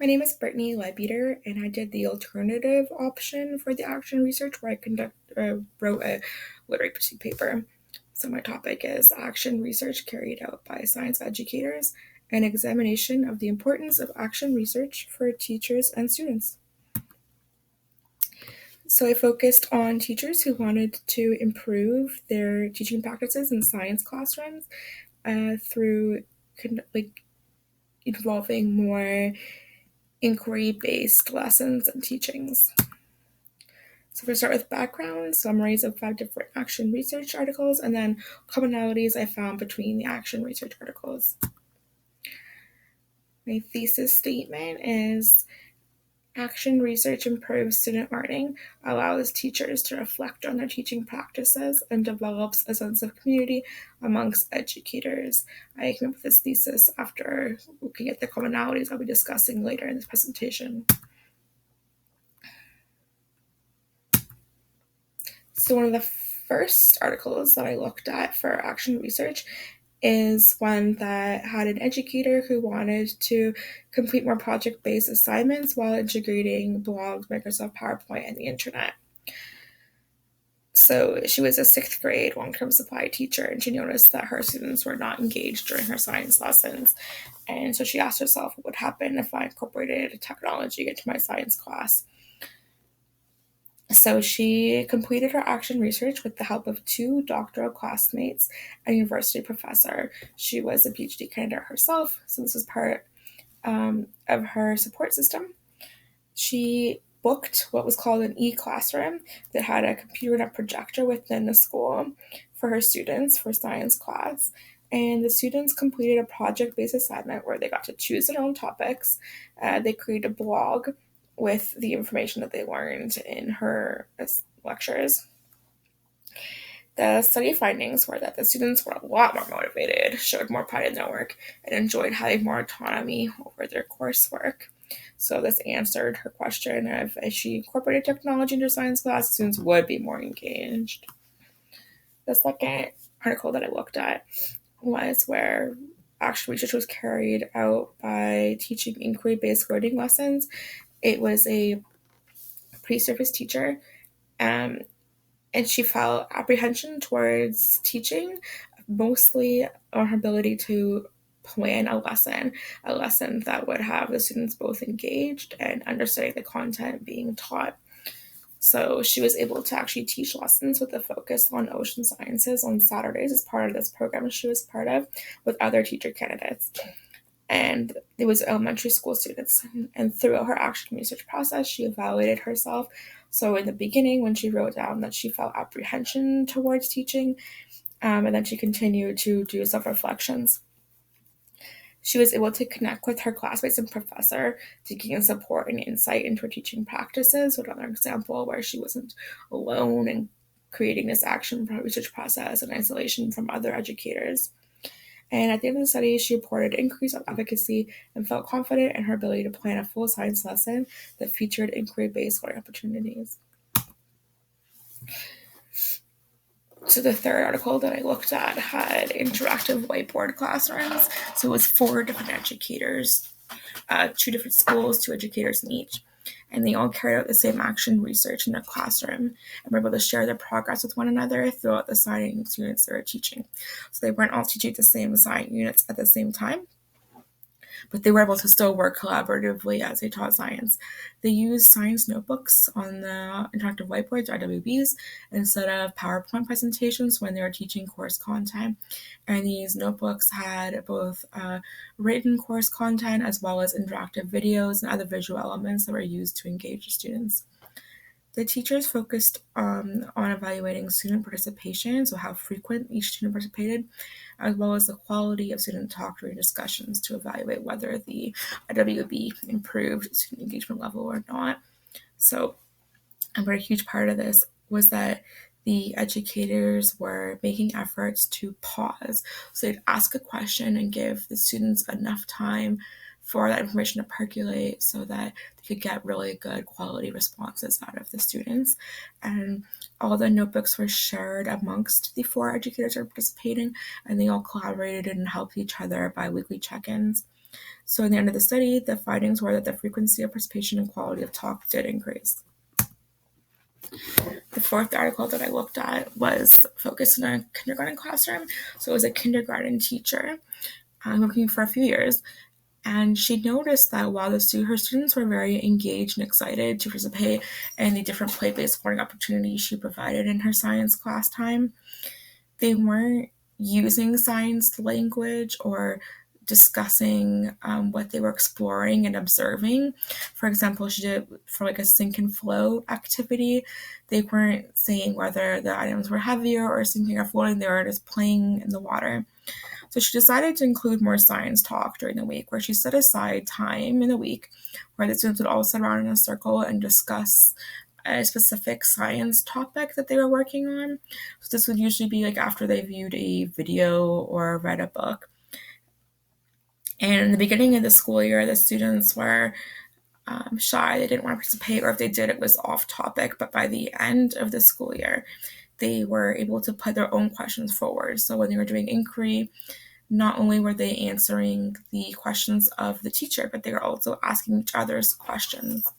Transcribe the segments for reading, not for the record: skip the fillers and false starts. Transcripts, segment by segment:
My name is Brittany Lebeater, and I did the alternative option for the action research where I wrote a literacy paper. So my topic is action research carried out by science educators, an examination of the importance of action research for teachers and students. So I focused on teachers who wanted to improve their teaching practices in science classrooms through involving more inquiry-based lessons and teachings. So if we start with background, summaries of 5 different action research articles, and then commonalities I found between the action research articles. My thesis statement is action research improves student learning, allows teachers to reflect on their teaching practices, and develops a sense of community amongst educators. I came up with this thesis after looking at the commonalities I'll be discussing later in this presentation. So one of the first articles that I looked at for action research is one that had an educator who wanted to complete more project-based assignments while integrating blogs, Microsoft PowerPoint, and the internet. So she was a 6th grade long-term supply teacher, and she noticed that her students were not engaged during her science lessons. And so she asked herself what would happen if I incorporated technology into my science class. So she completed her action research with the help of 2 doctoral classmates and a university professor. She was a PhD candidate herself, so this was part of her support system. She booked what was called an e-classroom that had a computer and a projector within the school for her students for science class. And the students completed a project-based assignment where they got to choose their own topics. They created a blog with the information that they learned in her lectures. The study findings were that the students were a lot more motivated, showed more pride in their work, and enjoyed having more autonomy over their coursework. So this answered her question of if she incorporated technology into science class, students would be more engaged. The second article that I looked at was where action research was carried out by teaching inquiry-based coding lessons. It was a pre-service teacher, and she felt apprehension towards teaching, mostly on her ability to plan a lesson that would have the students both engaged and understanding the content being taught. So she was able to actually teach lessons with a focus on ocean sciences on Saturdays as part of this program she was part of with other teacher candidates. And it was elementary school students. And throughout her action research process, she evaluated herself. So in the beginning, when she wrote down that she felt apprehension towards teaching, and then she continued to do self-reflections, she was able to connect with her classmates and professor to gain support and insight into her teaching practices. So another example where she wasn't alone in creating this action research process in isolation from other educators. And at the end of the study, she reported increased efficacy and felt confident in her ability to plan a full science lesson that featured inquiry-based learning opportunities. So the third article that I looked at had interactive whiteboard classrooms. So it was 4 different educators, 2 different schools, 2 educators in each. And they all carried out the same action research in their classroom and were able to share their progress with one another throughout the science units they were teaching. So they weren't all teaching the same science units at the same time, but they were able to still work collaboratively as they taught science. They used science notebooks on the interactive whiteboards, IWBs, instead of PowerPoint presentations when they were teaching course content. And these notebooks had both written course content as well as interactive videos and other visual elements that were used to engage the students. The teachers focused on evaluating student participation, so how frequent each student participated, as well as the quality of student talk during discussions to evaluate whether the IWB improved student engagement level or not. So a very huge part of this was that the educators were making efforts to pause. So they'd ask a question and give the students enough time for that information to percolate so that they could get really good quality responses out of the students. And all the notebooks were shared amongst the 4 educators who were participating, and they all collaborated and helped each other by weekly check-ins. So in the end of the study, the findings were that the frequency of participation and quality of talk did increase. The fourth article that I looked at was focused in a kindergarten classroom. So it was a kindergarten teacher working for a few years. And she noticed that while her students were very engaged and excited to participate in the different play-based learning opportunities she provided in her science class time, they weren't using science language or discussing what they were exploring and observing. For example, she did for like a sink and flow activity. They weren't saying whether the items were heavier or sinking or floating. They were just playing in the water. So she decided to include more science talk during the week, where she set aside time in the week where the students would all sit around in a circle and discuss a specific science topic that they were working on. So this would usually be like after they viewed a video or read a book. And in the beginning of the school year, the students were shy. They didn't want to participate, or if they did, it was off topic. But by the end of the school year, they were able to put their own questions forward. So when they were doing inquiry, not only were they answering the questions of the teacher, but they were also asking each other's questions.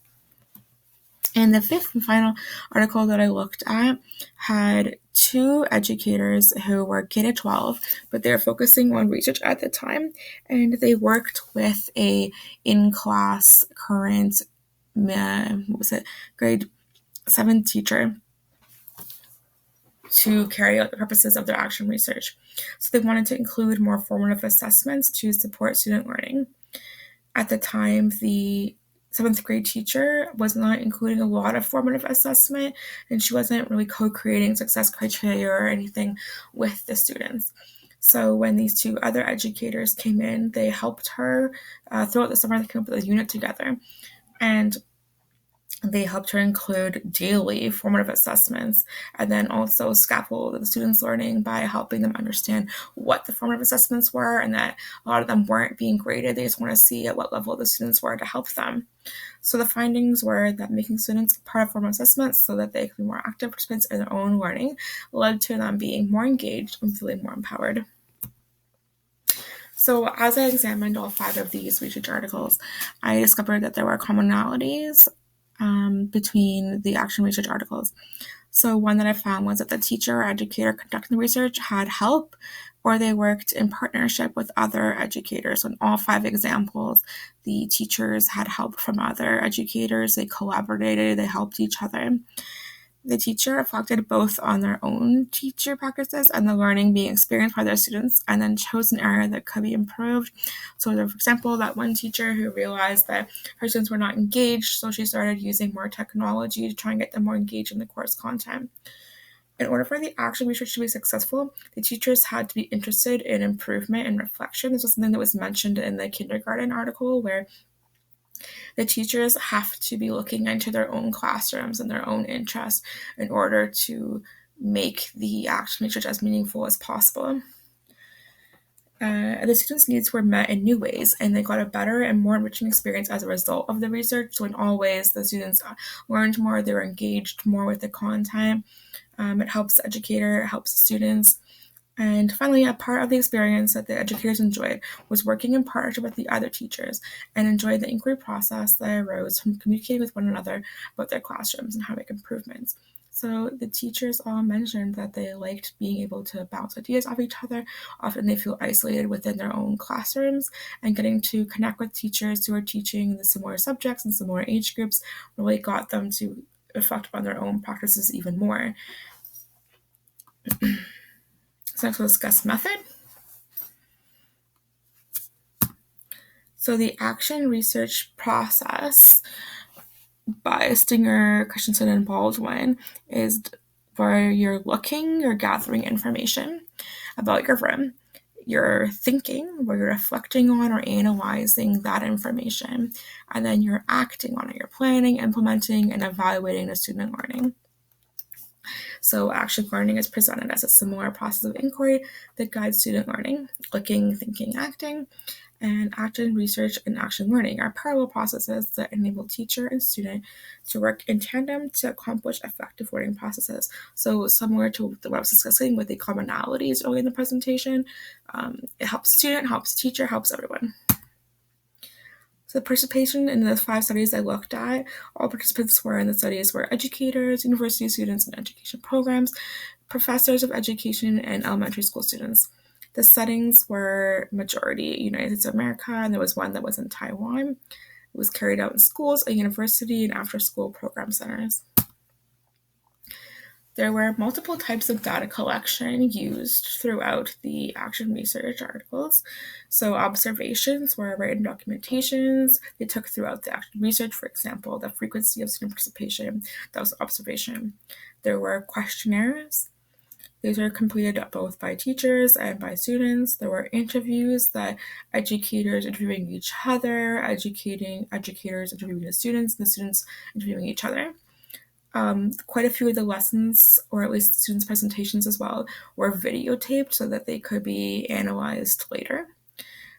And the fifth and final article that I looked at had two educators who were K-12, but they were focusing on research at the time, and they worked with a in-class current, grade 7 teacher to carry out the purposes of their action research. So they wanted to include more formative assessments to support student learning. At the time, the 7th grade teacher was not including a lot of formative assessment, and she wasn't really co-creating success criteria or anything with the students. So when these two other educators came in, they helped her throughout the summer. They came up with a unit together, and they helped her include daily formative assessments and then also scaffold the students' learning by helping them understand what the formative assessments were, and that a lot of them weren't being graded. They just want to see at what level the students were to help them. So the findings were that making students part of formative assessments so that they could be more active participants in their own learning led to them being more engaged and feeling more empowered. So as I examined all 5 of these research articles, I discovered that there were commonalities between the action research articles. So one that I found was that the teacher or educator conducting the research had help, or they worked in partnership with other educators. So in all 5 examples, the teachers had help from other educators. They collaborated, they helped each other. The teacher reflected both on their own teacher practices and the learning being experienced by their students, and then chose an area that could be improved. So, for example, that one teacher who realized that her students were not engaged, so she started using more technology to try and get them more engaged in the course content. In order for the action research to be successful, the teachers had to be interested in improvement and reflection. This was something that was mentioned in the kindergarten article, where the teachers have to be looking into their own classrooms and their own interests in order to make the action research as meaningful as possible. The students' needs were met in new ways, and they got a better and more enriching experience as a result of the research. So in all ways, the students learned more, they were engaged more with the content. It helps the educator, it helps the students. And finally, a part of the experience that the educators enjoyed was working in partnership with the other teachers and enjoyed the inquiry process that arose from communicating with one another about their classrooms and how to make improvements. So the teachers all mentioned that they liked being able to bounce ideas off each other. Often they feel isolated within their own classrooms, and getting to connect with teachers who are teaching the similar subjects and similar age groups really got them to reflect on their own practices even more. So next we'll discuss method. So the action research process by Stinger, Christensen, and Baldwin is where you're gathering information about your room. You're thinking, where you're reflecting on or analyzing that information, and then you're acting on it. You're planning, implementing, and evaluating the student learning. So action learning is presented as a similar process of inquiry that guides student learning. Looking, thinking, acting, and action research and action learning are parallel processes that enable teacher and student to work in tandem to accomplish effective learning processes. So similar to what I was discussing with the commonalities early in the presentation, it helps student, helps teacher, helps everyone. So the participation in the 5 studies I looked at, all participants were in the studies were educators, university students in education programs, professors of education, and elementary school students. The settings were majority United States of America, and there was one that was in Taiwan. It was carried out in schools, a university, and after-school program centers. There were multiple types of data collection used throughout the action research articles. So observations were written documentations they took throughout the action research. For example, the frequency of student participation, that was observation. There were questionnaires. These were completed both by teachers and by students. There were interviews that educators interviewing each other, educators interviewing the students interviewing each other. Quite a few of the lessons, or at least the students' presentations as well, were videotaped so that they could be analyzed later.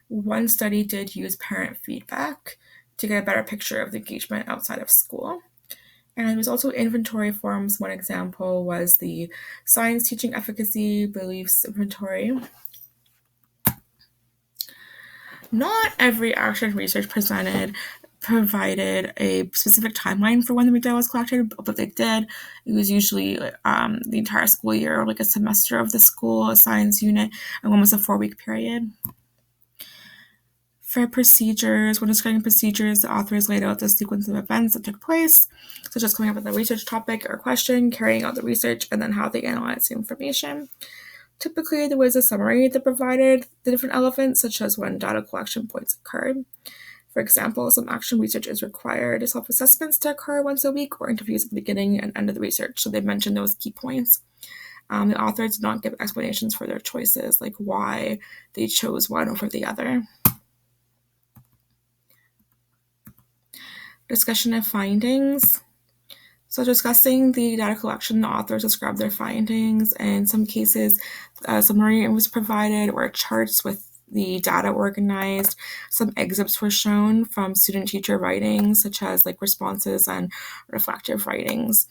One study did use parent feedback to get a better picture of the engagement outside of school. And there was also inventory forms. One example was the Science Teaching Efficacy Beliefs Inventory. Not every action research provided a specific timeline for when the data was collected, but they did. It was usually the entire school year, or like a semester of the school, a science unit, and one was a 4-week period. For procedures, when describing procedures, the authors laid out the sequence of events that took place, such as coming up with a research topic or question, carrying out the research, and then how they analyzed the information. Typically, there was a summary that provided the different elements, such as when data collection points occurred. For example, some action research is required self-assessments to occur once a week or interviews at the beginning and end of the research, so they mentioned those key points. The authors did not give explanations for their choices, like why they chose one over the other. Discussion of findings. So discussing the data collection, the authors described their findings. In some cases, a summary was provided or charts with the data organized. Some excerpts were shown from student-teacher writings, such as like responses and reflective writings.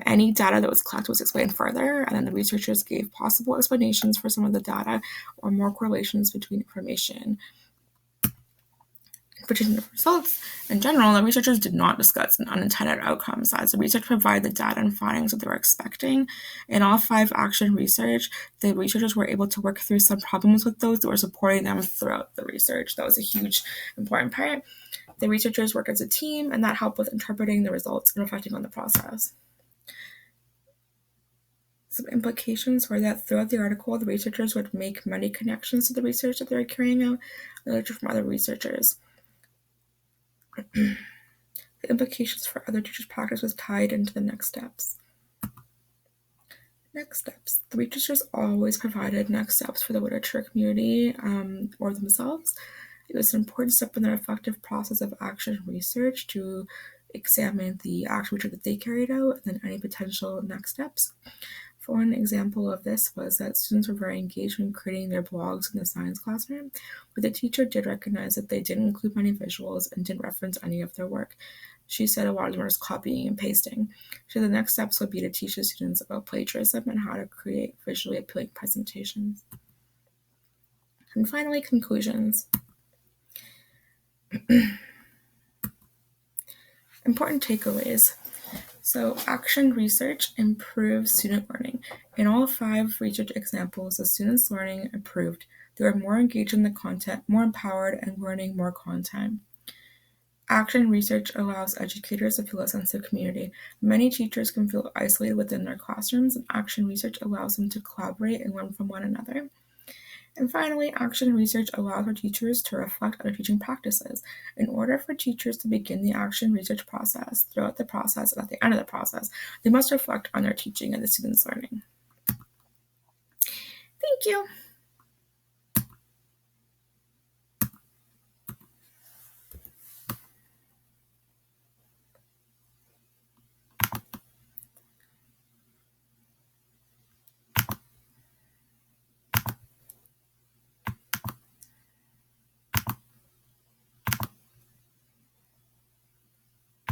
Any data that was collected was explained further, and then the researchers gave possible explanations for some of the data or more correlations between information. Predicting the results. In general, the researchers did not discuss unintended outcomes, as the research provided the data and findings that they were expecting. In all 5 action research, the researchers were able to work through some problems with those that were supporting them throughout the research. That was a huge, important part. The researchers worked as a team, and that helped with interpreting the results and reflecting on the process. Some implications were that throughout the article, the researchers would make many connections to the research that they were carrying out, literature from other researchers. The implications for other teachers' practice was tied into the next steps. Next steps. The researchers always provided next steps for the literature community or themselves. It was an important step in the reflective process of action research to examine the action research that they carried out and then any potential next steps. For one example of this was that students were very engaged in creating their blogs in the science classroom, but the teacher did recognize that they didn't include many visuals and didn't reference any of their work. She said a lot of them were just copying and pasting. So the next steps would be to teach the students about plagiarism and how to create visually appealing presentations. And finally, conclusions. Important takeaways. So action research improves student learning. In all 5 research examples, the students' learning improved. They were more engaged in the content, more empowered, and learning more content. Action research allows educators to feel a sense of community. Many teachers can feel isolated within their classrooms, and action research allows them to collaborate and learn from one another. And finally, action research allows our teachers to reflect on their teaching practices. In order for teachers to begin the action research process, throughout the process, and at the end of the process, they must reflect on their teaching and the students' learning. Thank you.